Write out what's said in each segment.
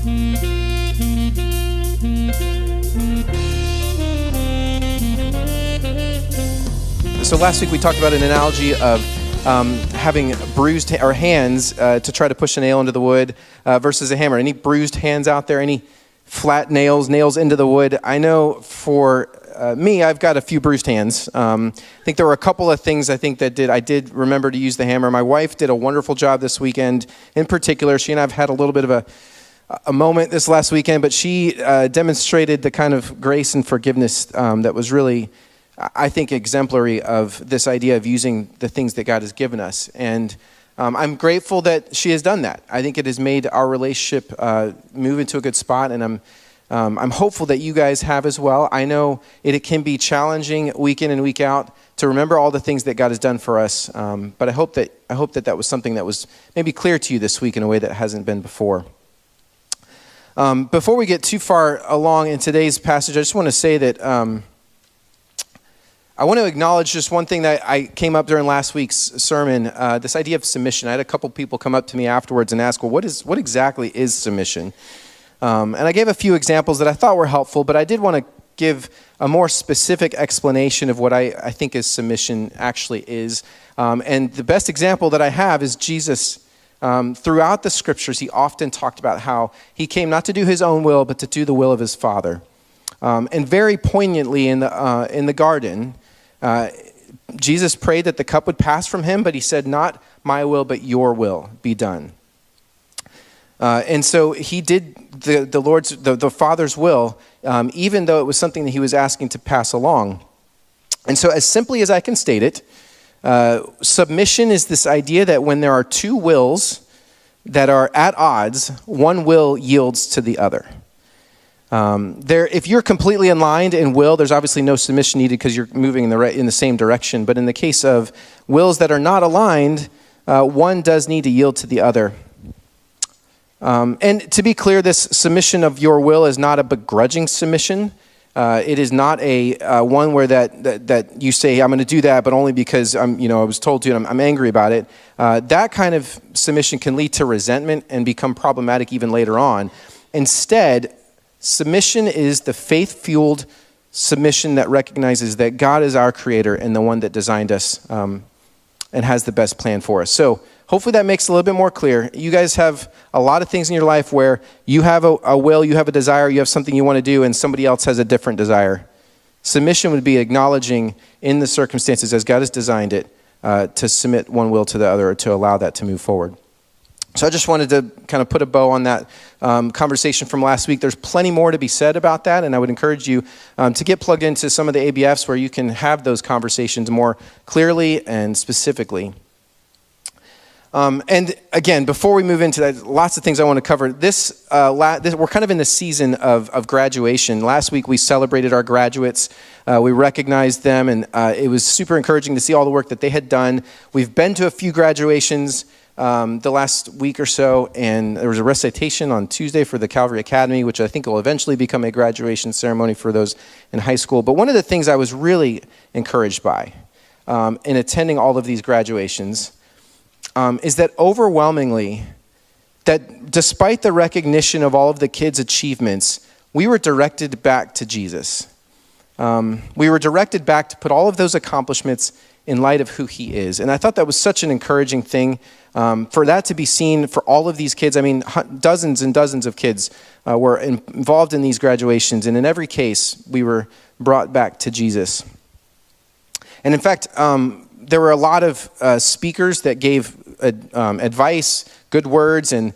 So last week we talked about an analogy of having bruised hands to try to push a nail into the wood versus a hammer. Any bruised hands out there? Any flat nails into the wood? I know for me, I've got a few bruised hands. I think there were a couple of things I did remember to use the hammer. My wife did a wonderful job this weekend. In particular, she and I have had a little bit of a moment this last weekend, but she demonstrated the kind of grace and forgiveness that was really, I think, exemplary of this idea of using the things that God has given us. And I'm grateful that she has done that. I think it has made our relationship move into a good spot, and I'm hopeful that you guys have as well. I know it can be challenging week in and week out to remember all the things that God has done for us, but I hope that was something that was maybe clear to you this week in a way that hasn't been before. Before we get too far along in today's passage, I just want to say that I want to acknowledge just one thing that I came up during last week's sermon, this idea of submission. I had a couple people come up to me afterwards and ask, well, what exactly is submission? And I gave a few examples that I thought were helpful, but I did want to give a more specific explanation of what I think is submission actually is. And the best example that I have is Jesus. Throughout the scriptures, he often talked about how he came not to do his own will, but to do the will of his Father. And very poignantly in the garden, Jesus prayed that the cup would pass from him, but he said, not my will, but your will be done. And so he did the Father's will, even though it was something that he was asking to pass along. And so as simply as I can state it, submission is this idea that when there are two wills that are at odds, one will yields to the other. If you're completely aligned in will, there's obviously no submission needed because you're moving in the same direction. But in the case of wills that are not aligned, one does need to yield to the other. And to be clear, this submission of your will is not a begrudging submission. It is not a one where that you say, I'm going to do that, but only because I was told to, and I'm angry about it. That kind of submission can lead to resentment and become problematic even later on. Instead, submission is the faith-fueled submission that recognizes that God is our creator and the one that designed us and has the best plan for us. So hopefully that makes it a little bit more clear. You guys have a lot of things in your life where you have a will, you have a desire, you have something you want to do, and somebody else has a different desire. Submission would be acknowledging in the circumstances as God has designed it to submit one will to the other or to allow that to move forward. So I just wanted to kind of put a bow on that conversation from last week. There's plenty more to be said about that, and I would encourage you to get plugged into some of the ABFs where you can have those conversations more clearly and specifically. And again, before we move into that, lots of things I want to cover. We're kind of in the season of graduation. Last week we celebrated our graduates. We recognized them, and it was super encouraging to see all the work that they had done. We've been to a few graduations the last week or so, and there was a recitation on Tuesday for the Calvary Academy, which I think will eventually become a graduation ceremony for those in high school. But one of the things I was really encouraged by in attending all of these graduations is that overwhelmingly, that despite the recognition of all of the kids' achievements, we were directed back to Jesus. We were directed back to put all of those accomplishments in light of who he is. And I thought that was such an encouraging thing for that to be seen for all of these kids. I mean, dozens and dozens of kids were involved in these graduations. And in every case, we were brought back to Jesus. And in fact, there were a lot of speakers that gave advice, good words, and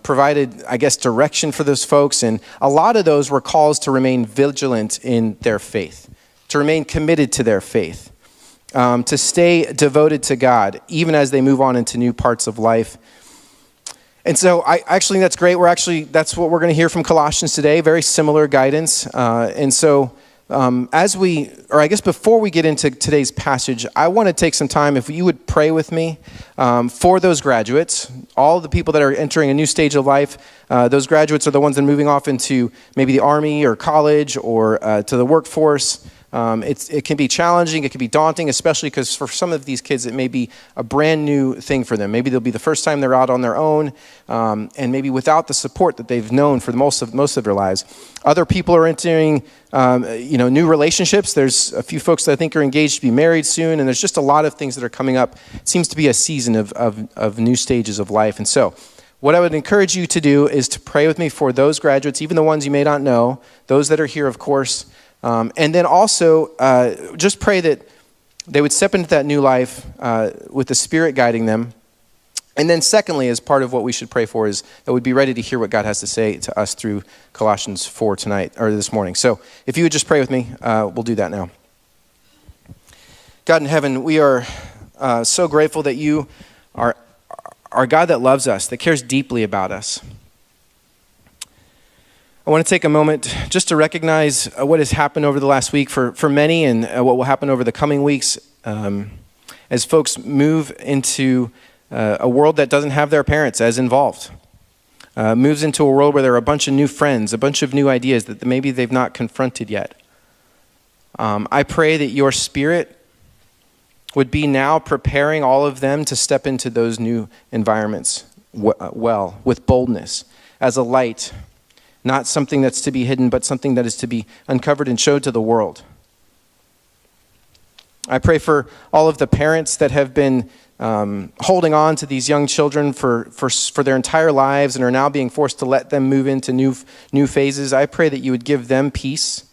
provided, I guess, direction for those folks. And a lot of those were calls to remain vigilant in their faith, to remain committed to their faith, to stay devoted to God, even as they move on into new parts of life. And so I actually think that's great. That's what we're going to hear from Colossians today, very similar guidance. And so before we get into today's passage, I want to take some time, if you would pray with me for those graduates, all the people that are entering a new stage of life. Those graduates are the ones that are moving off into maybe the Army or college or to the workforce. It can be challenging, it can be daunting, especially because for some of these kids, it may be a brand new thing for them. Maybe they'll be the first time they're out on their own, and maybe without the support that they've known for most of their lives. Other people are entering, new relationships. There's a few folks that I think are engaged to be married soon, and there's just a lot of things that are coming up. It seems to be a season of new stages of life. And so what I would encourage you to do is to pray with me for those graduates, even the ones you may not know, those that are here, of course. And then also just pray that they would step into that new life with the Spirit guiding them. And then secondly, as part of what we should pray for, is that we'd be ready to hear what God has to say to us through Colossians 4 tonight, or this morning. So if you would just pray with me, we'll do that now. God in heaven, we are so grateful that you are our God that loves us, that cares deeply about us. I want to take a moment just to recognize what has happened over the last week for many, and what will happen over the coming weeks as folks move into a world that doesn't have their parents as involved. Moves into a world where there are a bunch of new friends, a bunch of new ideas that maybe they've not confronted yet. I pray that your Spirit would be now preparing all of them to step into those new environments well, with boldness, as a light, not something that's to be hidden, but something that is to be uncovered and showed to the world. I pray for all of the parents that have been holding on to these young children for their entire lives and are now being forced to let them move into new phases. I pray that you would give them peace,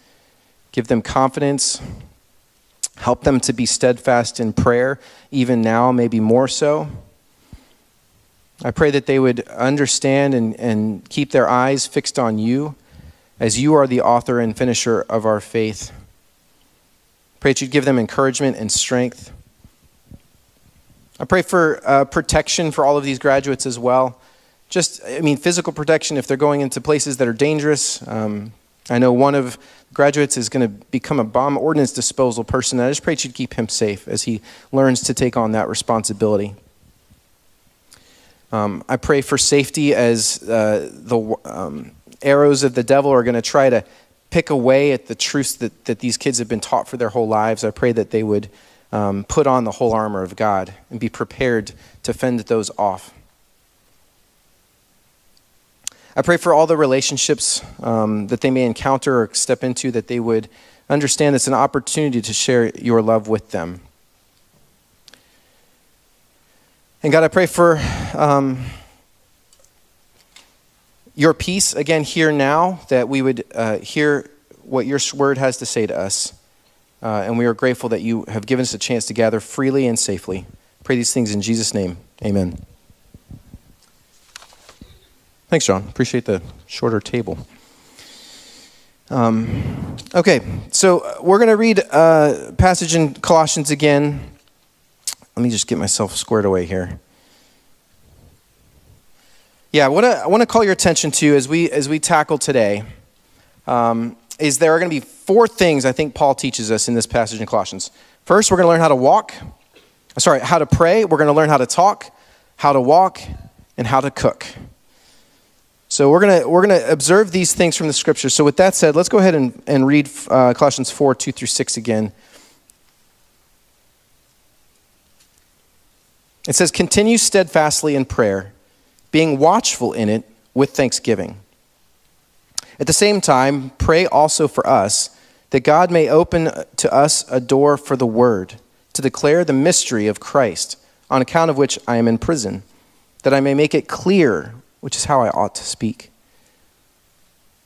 give them confidence, help them to be steadfast in prayer, even now, maybe more so. I pray that they would understand and keep their eyes fixed on you, as you are the author and finisher of our faith. Pray that you'd give them encouragement and strength. I pray for protection for all of these graduates as well. Physical protection if they're going into places that are dangerous. I know one of the graduates is going to become a bomb ordnance disposal person. I just pray that you'd keep him safe as he learns to take on that responsibility. I pray for safety as the arrows of the devil are going to try to pick away at the truths that these kids have been taught for their whole lives. I pray that they would put on the whole armor of God and be prepared to fend those off. I pray for all the relationships that they may encounter or step into, that they would understand it's an opportunity to share your love with them. And God, I pray for your peace, again, here now, that we would hear what your word has to say to us. And we are grateful that you have given us a chance to gather freely and safely. Pray these things in Jesus' name. Amen. Thanks, John. Appreciate the shorter table. Okay, so we're going to read a passage in Colossians again. Let me just get myself squared away here. Yeah, what I want to call your attention to as we tackle today is there are going to be 4 things I think Paul teaches us in this passage in Colossians. First, we're going to learn how to pray. We're going to learn how to talk, how to walk, and how to cook. So we're going to observe these things from the scriptures. So with that said, let's go ahead and read Colossians 4, 2 through 6 again. It says, "Continue steadfastly in prayer, being watchful in it with thanksgiving. At the same time, pray also for us, that God may open to us a door for the word, to declare the mystery of Christ, on account of which I am in prison, that I may make it clear which is how I ought to speak.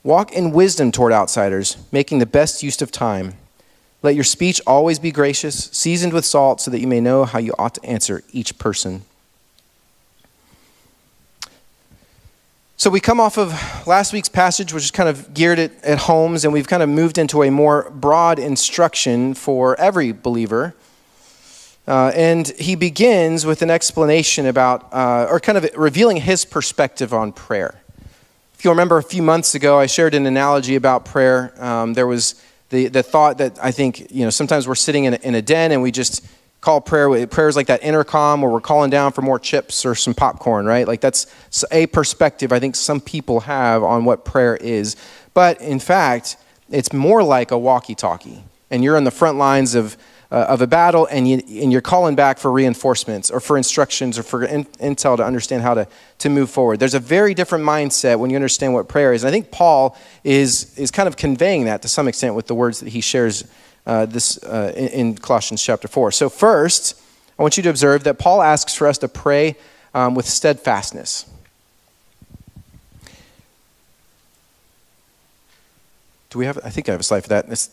Walk in wisdom toward outsiders, making the best use of time. Let your speech always be gracious, seasoned with salt, so that you may know how you ought to answer each person." So we come off of last week's passage, which is kind of geared at homes, and we've kind of moved into a more broad instruction for every believer. And he begins with an explanation about, or kind of revealing his perspective on prayer. If you'll remember a few months ago, I shared an analogy about prayer. There was the thought that I think, sometimes we're sitting in a den and we just call prayers like that intercom where we're calling down for more chips or some popcorn, right? Like that's a perspective I think some people have on what prayer is. But in fact, it's more like a walkie-talkie. and you're on the front lines of a battle, and you're calling back for reinforcements or for instructions or for intel to understand how to move forward. There's a very different mindset when you understand what prayer is. And I think Paul is kind of conveying that to some extent with the words that he shares in Colossians chapter 4. So first, I want you to observe that Paul asks for us to pray with steadfastness. I think I have a slide for that. It's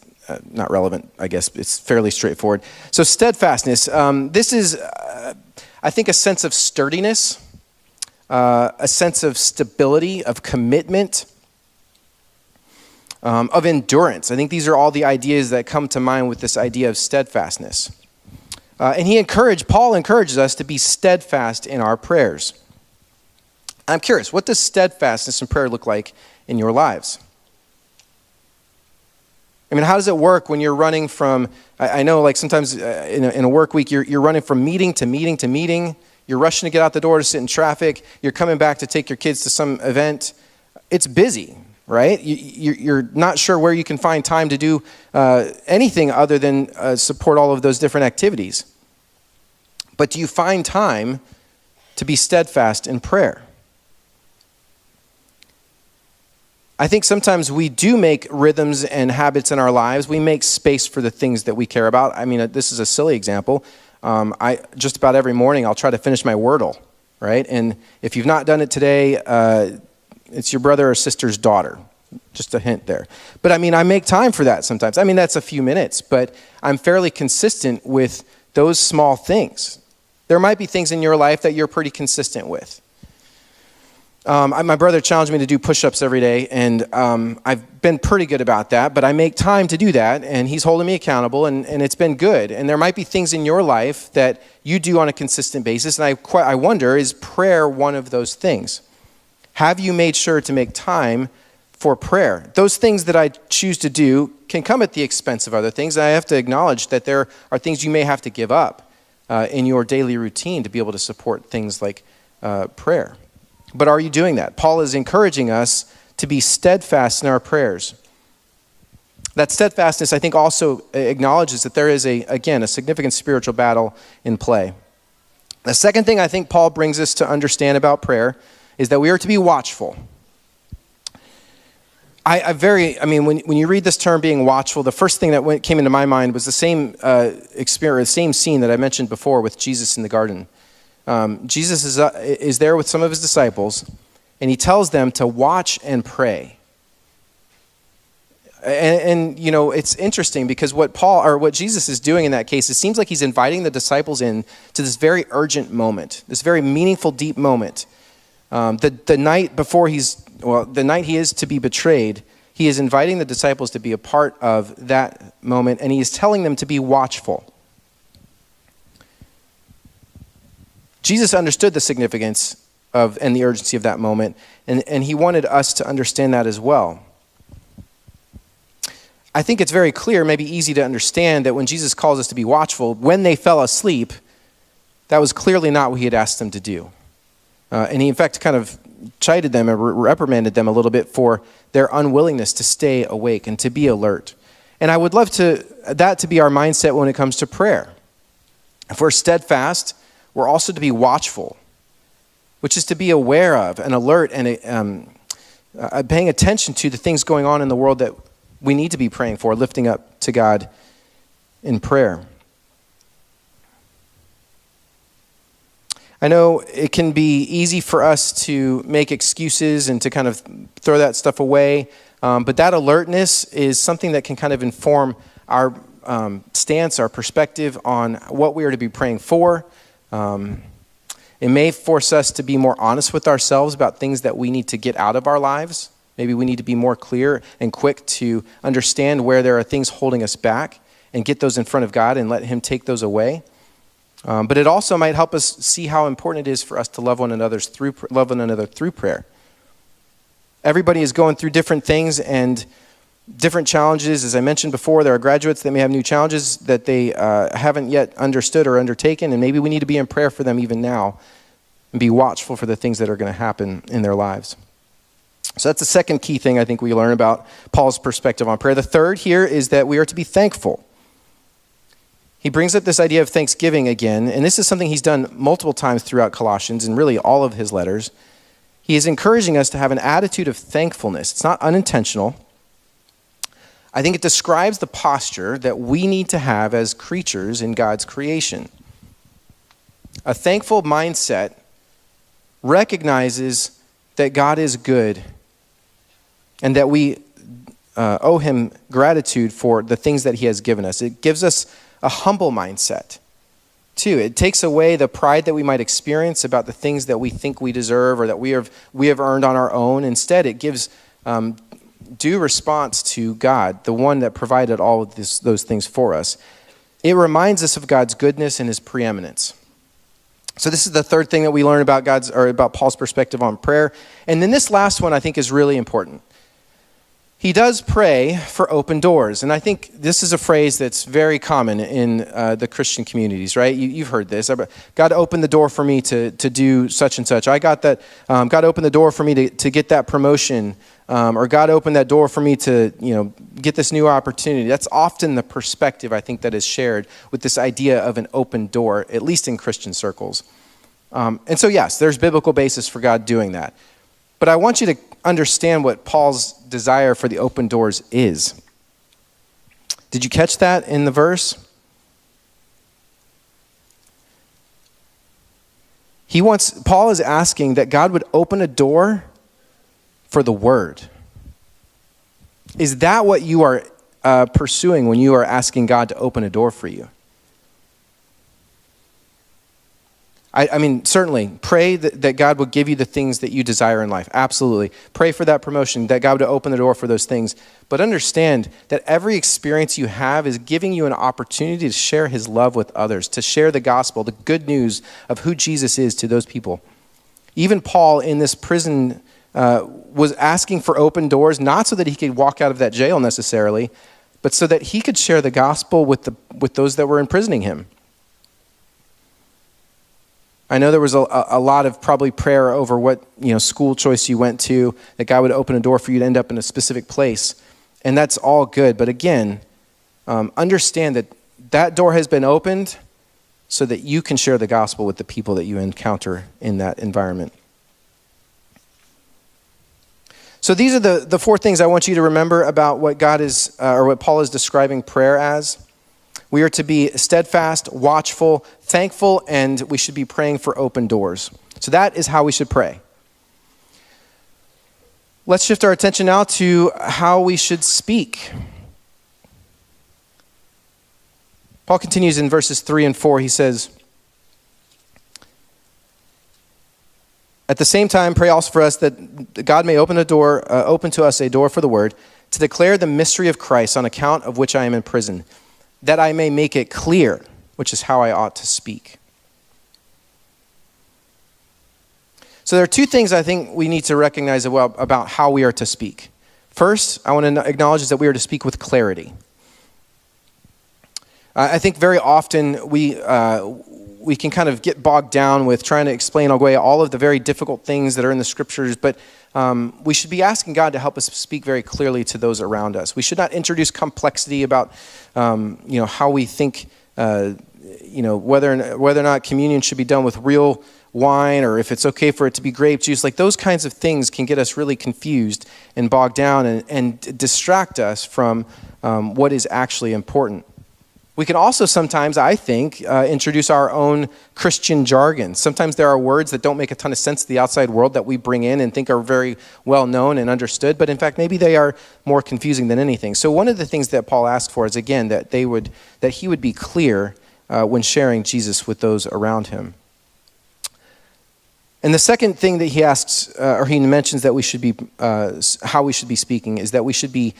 not relevant, I guess. It's fairly straightforward. So steadfastness, this is, I think, a sense of sturdiness, a sense of stability, of commitment, of endurance. I think these are all the ideas that come to mind with this idea of steadfastness. And Paul encourages us to be steadfast in our prayers. I'm curious, what does steadfastness in prayer look like in your lives? I mean, how does it work when you're running from, I know like sometimes in a work week, you're running from meeting to meeting to meeting. You're rushing to get out the door to sit in traffic. You're coming back to take your kids to some event. It's busy, right? You're not sure where you can find time to do anything other than support all of those different activities. But do you find time to be steadfast in prayer? I think sometimes we do make rhythms and habits in our lives. We make space for the things that we care about. I mean, this is a silly example. Just about every morning I'll try to finish my Wordle, right? And if you've not done it today, it's your brother or sister's daughter. Just a hint there. But I mean, I make time for that sometimes. I mean, that's a few minutes, but I'm fairly consistent with those small things. There might be things in your life that you're pretty consistent with. My brother challenged me to do push-ups every day, and I've been pretty good about that, but I make time to do that, and he's holding me accountable, and it's been good. And there might be things in your life that you do on a consistent basis, and I wonder, is prayer one of those things? Have you made sure to make time for prayer? Those things that I choose to do can come at the expense of other things, and I have to acknowledge that there are things you may have to give up in your daily routine to be able to support things like prayer. But are you doing that? Paul is encouraging us to be steadfast in our prayers. That steadfastness, I think, also acknowledges that there is, a significant spiritual battle in play. The second thing I think Paul brings us to understand about prayer is that we are to be watchful. When you read this term being watchful, the first thing that came into my mind was the same experience, the same scene that I mentioned before with Jesus in the garden. Jesus is there with some of his disciples, and he tells them to watch and pray. And you know, it's interesting because what Jesus is doing in that case, it seems like he's inviting the disciples in to this very urgent moment, this very meaningful, deep moment. The night he is to be betrayed, he is inviting the disciples to be a part of that moment, and he is telling them to be watchful. Jesus understood the significance and the urgency of that moment, and he wanted us to understand that as well. I think it's very clear, maybe easy to understand, that when Jesus calls us to be watchful, when they fell asleep, that was clearly not what he had asked them to do. And he, in fact, kind of chided them and reprimanded them a little bit for their unwillingness to stay awake and to be alert. And I would love that to be our mindset when it comes to prayer. If we're steadfast, we're also to be watchful, which is to be aware of and alert and paying attention to the things going on in the world that we need to be praying for, lifting up to God in prayer. I know it can be easy for us to make excuses and to kind of throw that stuff away, but that alertness is something that can kind of inform our stance, our perspective on what we are to be praying for. It may force us to be more honest with ourselves about things that we need to get out of our lives. Maybe we need to be more clear and quick to understand where there are things holding us back and get those in front of God and let him take those away. But it also might help us see how important it is for us to love one another through prayer. Everybody is going through different things and different challenges. As I mentioned before, there are graduates that may have new challenges that they haven't yet understood or undertaken, and maybe we need to be in prayer for them even now and be watchful for the things that are going to happen in their lives. So that's the second key thing I think we learn about Paul's perspective on prayer. The third here is that we are to be thankful. he brings up this idea of thanksgiving again, and this is something he's done multiple times throughout Colossians and really all of his letters. He is encouraging us to have an attitude of thankfulness. It's not unintentional. I think it describes the posture that we need to have as creatures in God's creation. A thankful mindset recognizes that God is good and that we owe him gratitude for the things that he has given us. It gives us a humble mindset, too. It takes away the pride that we might experience about the things that we think we deserve or that we have earned on our own. Instead, it gives due response to God, the one that provided all of those things for us. It reminds us of God's goodness and his preeminence. So this is the third thing that we learn about about Paul's perspective on prayer. And then this last one I think is really important. He does pray for open doors. And I think this is a phrase that's very common in the Christian communities, right? You've heard this. God opened the door for me to do such and such. I got that. God opened the door for me to get that promotion. Or God opened that door for me to get this new opportunity. That's often the perspective I think that is shared with this idea of an open door, at least in Christian circles. And so yes, there's biblical basis for God doing that. But I want you to understand what Paul's desire for the open doors is. Did you catch that in the verse? Paul is asking that God would open a door for the word. Is that what you are pursuing when you are asking God to open a door for you? I mean, certainly, pray that God will give you the things that you desire in life. Absolutely. Pray for that promotion, that God would open the door for those things. But understand that every experience you have is giving you an opportunity to share his love with others, to share the gospel, the good news of who Jesus is to those people. Even Paul in this prison was asking for open doors, not so that he could walk out of that jail necessarily, but so that he could share the gospel with those that were imprisoning him. I know there was a lot of probably prayer over what school choice you went to, that God would open a door for you to end up in a specific place. And that's all good. But again, understand that door has been opened so that you can share the gospel with the people that you encounter in that environment. So these are the four things I want you to remember about what God is, or what Paul is describing prayer as. We are to be steadfast, watchful, thankful, and we should be praying for open doors. So that is how we should pray. Let's shift our attention now to how we should speak. Paul continues in verses 3 and 4. He says, "At the same time, pray also for us that God may open to us a door for the word, to declare the mystery of Christ, on account of which I am in prison, that I may make it clear, which is how I ought to speak." So there are two things I think we need to recognize about how we are to speak. First, I want to acknowledge is that we are to speak with clarity. I think very often we can kind of get bogged down with trying to explain away all of the very difficult things that are in the scriptures, but we should be asking God to help us speak very clearly to those around us. We should not introduce complexity about how we think whether or not communion should be done with real wine or if it's okay for it to be grape juice. Like those kinds of things can get us really confused and bogged down and distract us from what is actually important. We can also sometimes, I think, introduce our own Christian jargon. Sometimes there are words that don't make a ton of sense to the outside world that we bring in and think are very well known and understood, but in fact, maybe they are more confusing than anything. So one of the things that Paul asked for is, again, that he would be clear when sharing Jesus with those around him. And the second thing that he asks, or he mentions that we should be, how we should be speaking, is that we should be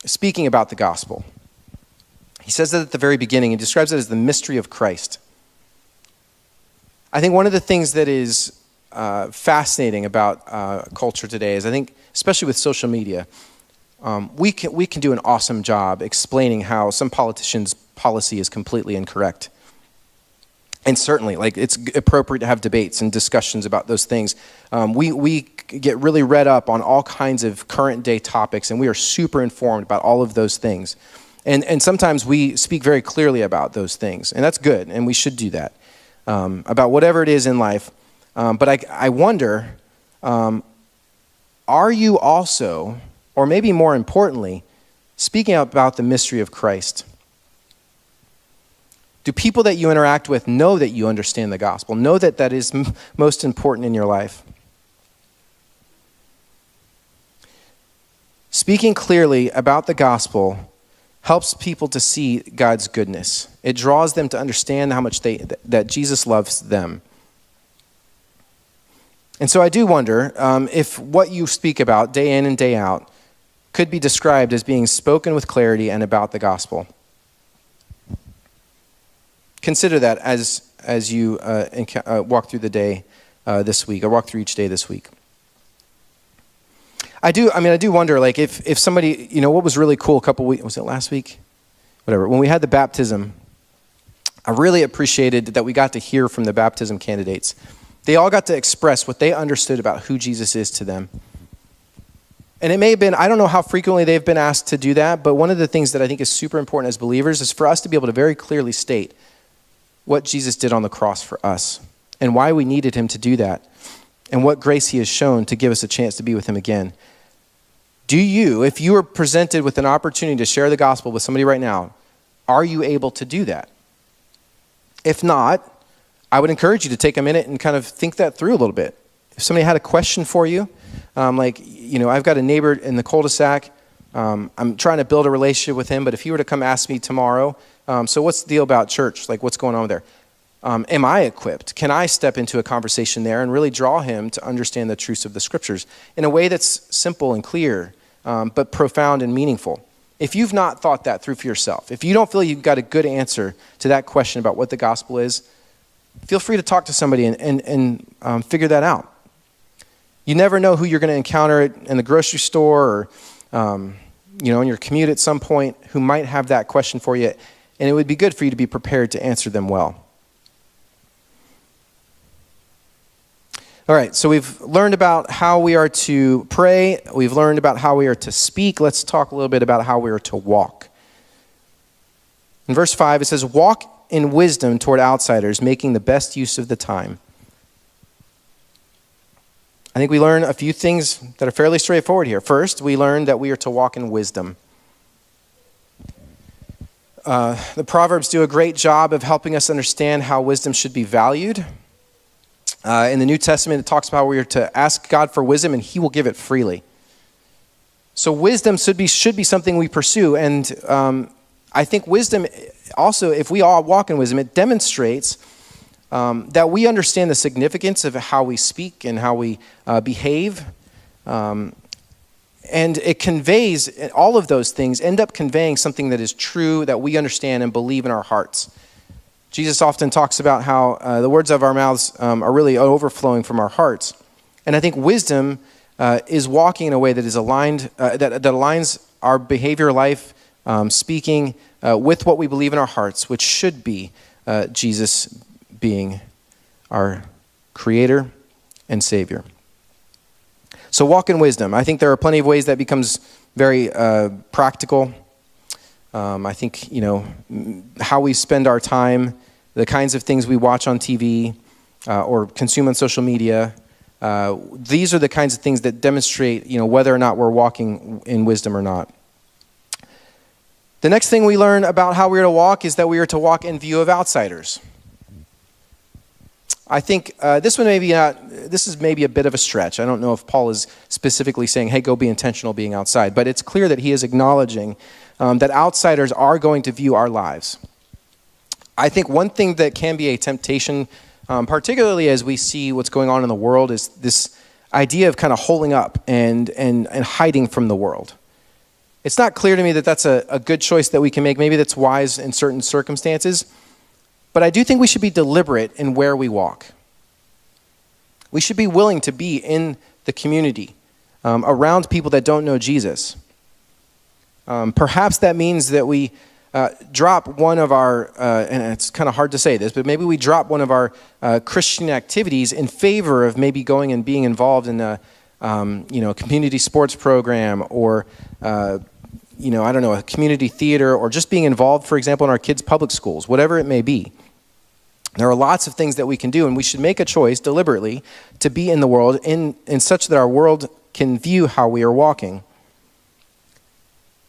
speaking about the gospel. He says that at the very beginning. He describes it as the mystery of Christ. I think one of the things that is fascinating about culture today is, I think, especially with social media, we can do an awesome job explaining how some politician's policy is completely incorrect. And certainly, it's appropriate to have debates and discussions about those things. We get really read up on all kinds of current day topics, and we are super informed about all of those things. And sometimes we speak very clearly about those things, and that's good, and we should do that, about whatever it is in life. But I wonder, are you also, or maybe more importantly, speaking about the mystery of Christ? Do people that you interact with know that you understand the gospel, know that that is most important in your life? Speaking clearly about the gospel helps people to see God's goodness. It draws them to understand how much that Jesus loves them. And so I do wonder if what you speak about day in and day out could be described as being spoken with clarity and about the gospel. Consider that as you walk through the day this week, or walk through each day this week. I do wonder, like, if somebody, what was really cool a couple weeks, was it last week? Whatever. When we had the baptism, I really appreciated that we got to hear from the baptism candidates. They all got to express what they understood about who Jesus is to them. And it may have been, I don't know how frequently they've been asked to do that, but one of the things that I think is super important as believers is for us to be able to very clearly state what Jesus did on the cross for us and why we needed him to do that and what grace he has shown to give us a chance to be with him again. Do you, if you are presented with an opportunity to share the gospel with somebody right now, are you able to do that? If not, I would encourage you to take a minute and kind of think that through a little bit. If somebody had a question for you, I've got a neighbor in the cul-de-sac. I'm trying to build a relationship with him, but if he were to come ask me tomorrow, so what's the deal about church? Like, what's going on there? Am I equipped? Can I step into a conversation there and really draw him to understand the truths of the scriptures in a way that's simple and clear, but profound and meaningful? If you've not thought that through for yourself, if you don't feel you've got a good answer to that question about what the gospel is, feel free to talk to somebody and figure that out. You never know who you're going to encounter in the grocery store or in your commute at some point who might have that question for you, and it would be good for you to be prepared to answer them well. All right, so we've learned about how we are to pray. We've learned about how we are to speak. Let's talk a little bit about how we are to walk. In verse 5, it says, "Walk in wisdom toward outsiders, making the best use of the time." I think we learn a few things that are fairly straightforward here. First, we learn that we are to walk in wisdom. The Proverbs do a great job of helping us understand how wisdom should be valued. In the New Testament, it talks about how we are to ask God for wisdom, and he will give it freely. So wisdom should be something we pursue. And I think wisdom also, if we all walk in wisdom, it demonstrates that we understand the significance of how we speak and how we behave. And it conveys, all of those things end up conveying something that is true, that we understand and believe in our hearts. Jesus often talks about how the words of our mouths are really overflowing from our hearts. And I think wisdom is walking in a way that is aligned, that aligns our behavior, life, speaking with what we believe in our hearts, which should be Jesus being our creator and savior. So walk in wisdom. I think there are plenty of ways that becomes very practical. I think, how we spend our time, the kinds of things we watch on TV or consume on social media, these are the kinds of things that demonstrate, whether or not we're walking in wisdom or not. The next thing we learn about how we are to walk is that we are to walk in view of outsiders. I think this is maybe a bit of a stretch. I don't know if Paul is specifically saying, hey, go be intentional being outside, but it's clear that he is acknowledging that outsiders are going to view our lives. I think one thing that can be a temptation, particularly as we see what's going on in the world, is this idea of kind of holding up and hiding from the world. It's not clear to me that that's a good choice that we can make. Maybe that's wise in certain circumstances. But I do think we should be deliberate in where we walk. We should be willing to be in the community, around people that don't know Jesus. Perhaps that means that we drop one of our, and it's kind of hard to say this, but maybe we drop one of our Christian activities in favor of maybe going and being involved in a community sports program or I don't know, a community theater, or just being involved, for example, in our kids' public schools, whatever it may be. There are lots of things that we can do, and we should make a choice deliberately to be in the world in such that our world can view how we are walking.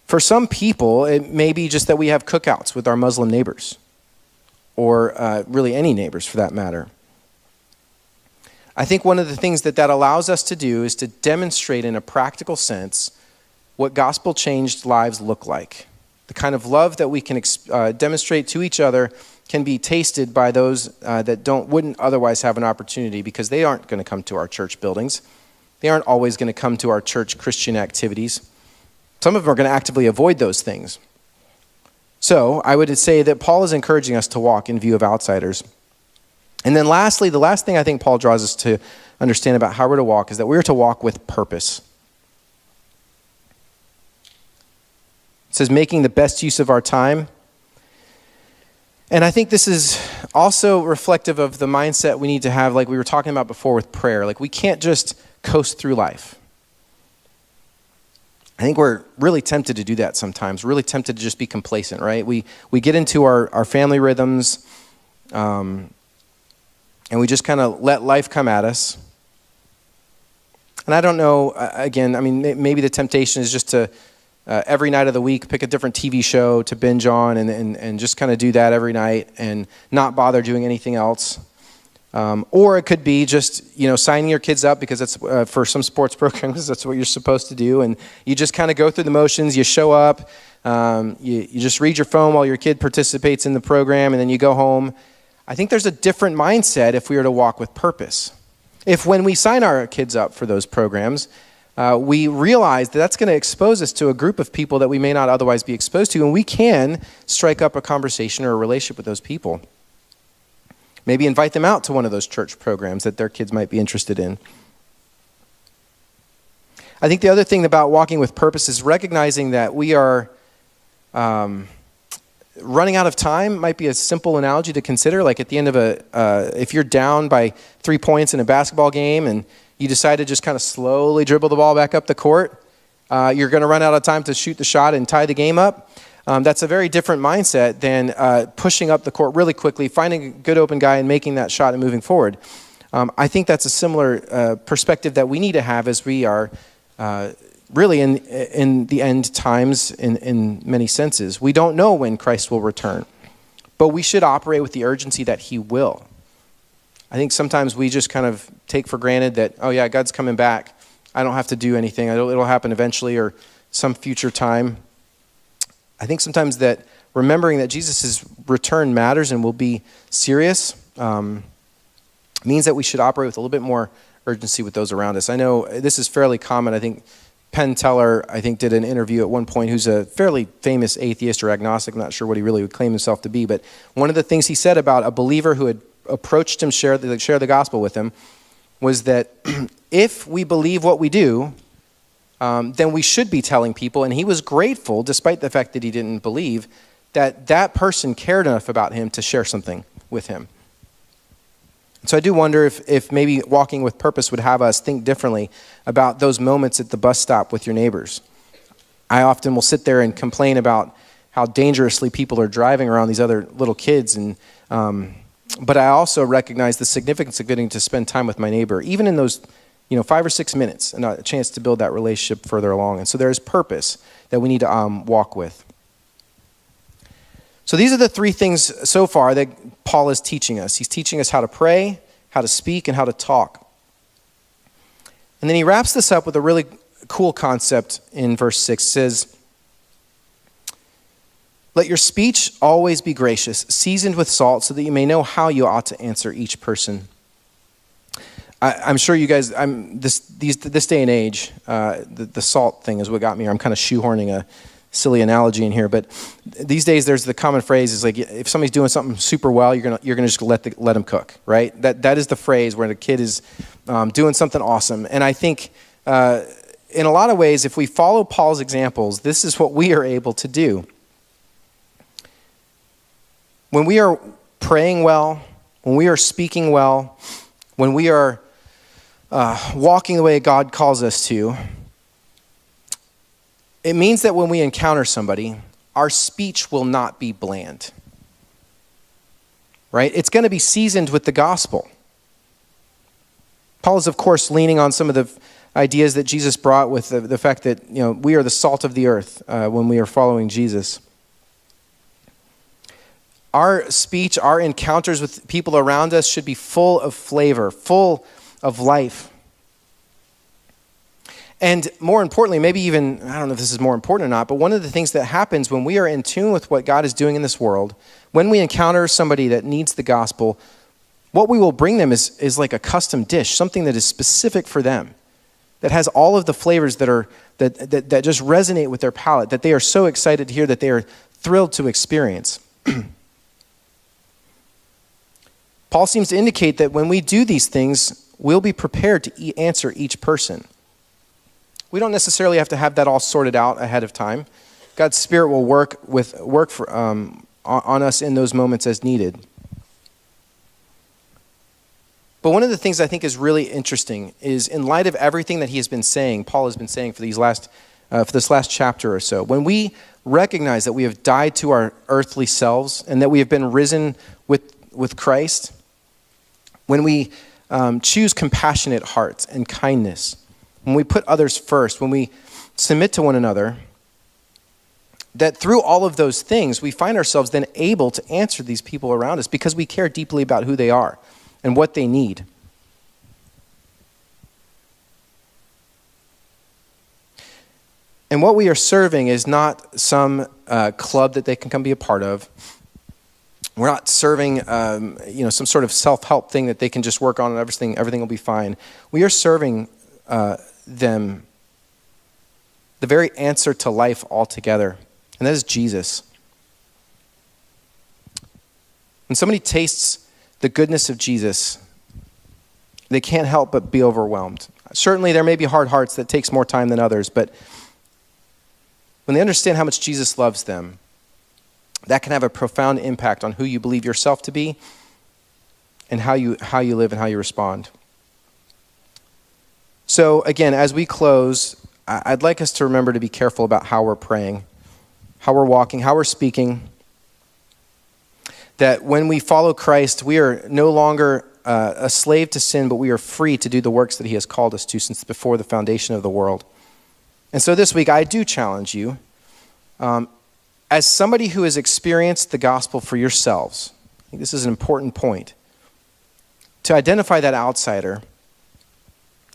For some people, it may be just that we have cookouts with our Muslim neighbors, or really any neighbors for that matter. I think one of the things that allows us to do is to demonstrate in a practical sense what gospel-changed lives look like. The kind of love that we can demonstrate to each other can be tasted by those that wouldn't otherwise have an opportunity, because they aren't going to come to our church buildings. They aren't always going to come to our church Christian activities. Some of them are going to actively avoid those things. So I would say that Paul is encouraging us to walk in view of outsiders. And then lastly, the last thing I think Paul draws us to understand about how we're to walk is that we're to walk with purpose. It says making the best use of our time. And I think this is also reflective of the mindset we need to have, like we were talking about before with prayer. Like, we can't just coast through life. I think we're really tempted to do that sometimes. We're really tempted to just be complacent, right? We get into our family rhythms, and we just kind of let life come at us. And I don't know, again, I mean, maybe the temptation is just to every night of the week pick a different TV show to binge on and just kind of do that every night and not bother doing anything else. Or it could be just, signing your kids up because it's for some sports programs, that's what you're supposed to do. And you just kind of go through the motions, you show up, you just read your phone while your kid participates in the program, and then you go home. I think there's a different mindset if we are to walk with purpose. If when we sign our kids up for those programs, we realize that that's going to expose us to a group of people that we may not otherwise be exposed to, and we can strike up a conversation or a relationship with those people. Maybe invite them out to one of those church programs that their kids might be interested in. I think the other thing about walking with purpose is recognizing that we are running out of time. Might be a simple analogy to consider. Like at the end of if you're down by 3 points in a basketball game and you decide to just kind of slowly dribble the ball back up the court, you're going to run out of time to shoot the shot and tie the game up. That's a very different mindset than pushing up the court really quickly, finding a good open guy and making that shot and moving forward. I think that's a similar perspective that we need to have as we are really in the end times in many senses. We don't know when Christ will return, but we should operate with the urgency that he will. I think sometimes we just kind of take for granted that, oh yeah, God's coming back. I don't have to do anything. It'll happen eventually or some future time. I think sometimes that remembering that Jesus' return matters and will be serious means that we should operate with a little bit more urgency with those around us. I know this is fairly common. I think Penn Teller, did an interview at one point, who's a fairly famous atheist or agnostic. I'm not sure what he really would claim himself to be, but one of the things he said about a believer who had approached him, share the gospel with him, was that if we believe what we do, then we should be telling people. And he was grateful, despite the fact that he didn't believe, that person cared enough about him to share something with him. So I do wonder if maybe walking with purpose would have us think differently about those moments at the bus stop with your neighbors. I often will sit there and complain about how dangerously people are driving around these other little kids, but I also recognize the significance of getting to spend time with my neighbor, even in those 5 or 6 minutes, and a chance to build that relationship further along. And so there's purpose that we need to walk with. So these are the 3 things so far that Paul is teaching us. He's teaching us how to pray, how to speak, and how to talk. And then he wraps this up with a really cool concept in verse 6. It says, "Let your speech always be gracious, seasoned with salt, so that you may know how you ought to answer each person." I'm sure you guys, this day and age, the salt thing is what got me here. I'm kind of shoehorning a silly analogy in here, but these days there's the common phrase is like, if somebody's doing something super well, you're gonna just let them cook, right? That is the phrase where the kid is doing something awesome. And I think in a lot of ways, if we follow Paul's examples, this is what we are able to do. When we are praying well, when we are speaking well, when we are walking the way God calls us to, It means that when we encounter somebody, our speech will not be bland, right? It's going to be seasoned with the gospel. Paul is, of course, leaning on some of the ideas that Jesus brought with the fact that, we are the salt of the earth when we are following Jesus. Our speech, our encounters with people around us should be full of flavor, full of life. And more importantly, maybe even, I don't know if this is more important or not, but one of the things that happens when we are in tune with what God is doing in this world, when we encounter somebody that needs the gospel, what we will bring them is like a custom dish, something that is specific for them, that has all of the flavors that just resonate with their palate, that they are so excited to hear, that they are thrilled to experience. Paul seems to indicate that when we do these things, we'll be prepared to answer each person. We don't necessarily have to have that all sorted out ahead of time. God's Spirit will work on us in those moments as needed. But one of the things I think is really interesting is, in light of everything that he has been saying, Paul has been saying for this last chapter or so, when we recognize that we have died to our earthly selves and that we have been risen with Christ, when we choose compassionate hearts and kindness, when we put others first, when we submit to one another, that through all of those things, we find ourselves then able to answer these people around us because we care deeply about who they are and what they need. And what we are serving is not some club that they can come be a part of. We're not serving some sort of self-help thing that they can just work on and everything will be fine. We are serving them the very answer to life altogether, and that is Jesus. When somebody tastes the goodness of Jesus, they can't help but be overwhelmed. Certainly there may be hard hearts that takes more time than others, but when they understand how much Jesus loves them, that can have a profound impact on who you believe yourself to be and how you live and how you respond. So again, as we close, I'd like us to remember to be careful about how we're praying, how we're walking, how we're speaking. That when we follow Christ, we are no longer a slave to sin, but we are free to do the works that he has called us to since before the foundation of the world. And so this week, I do challenge you, as somebody who has experienced the gospel for yourselves, I think this is an important point, to identify that outsider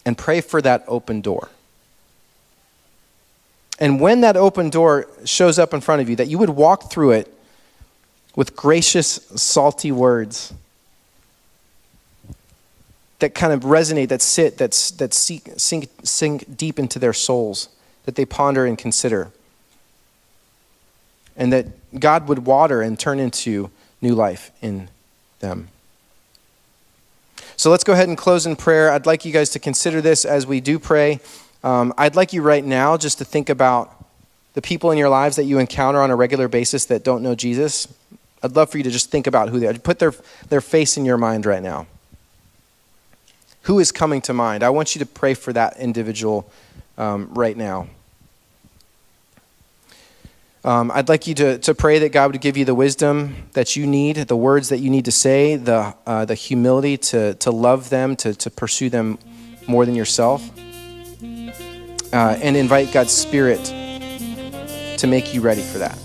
and pray for that open door. And when that open door shows up in front of you, that you would walk through it with gracious, salty words that kind of resonate, that sink deep into their souls, that they ponder and consider. And that God would water and turn into new life in them. So let's go ahead and close in prayer. I'd like you guys to consider this as we do pray. I'd like you right now just to think about the people in your lives that you encounter on a regular basis that don't know Jesus. I'd love for you to just think about who they are. Put their face in your mind right now. Who is coming to mind? I want you to pray for that individual right now. I'd like you to pray that God would give you the wisdom that you need, the words that you need to say, the humility to love them, to pursue them more than yourself, and invite God's Spirit to make you ready for that.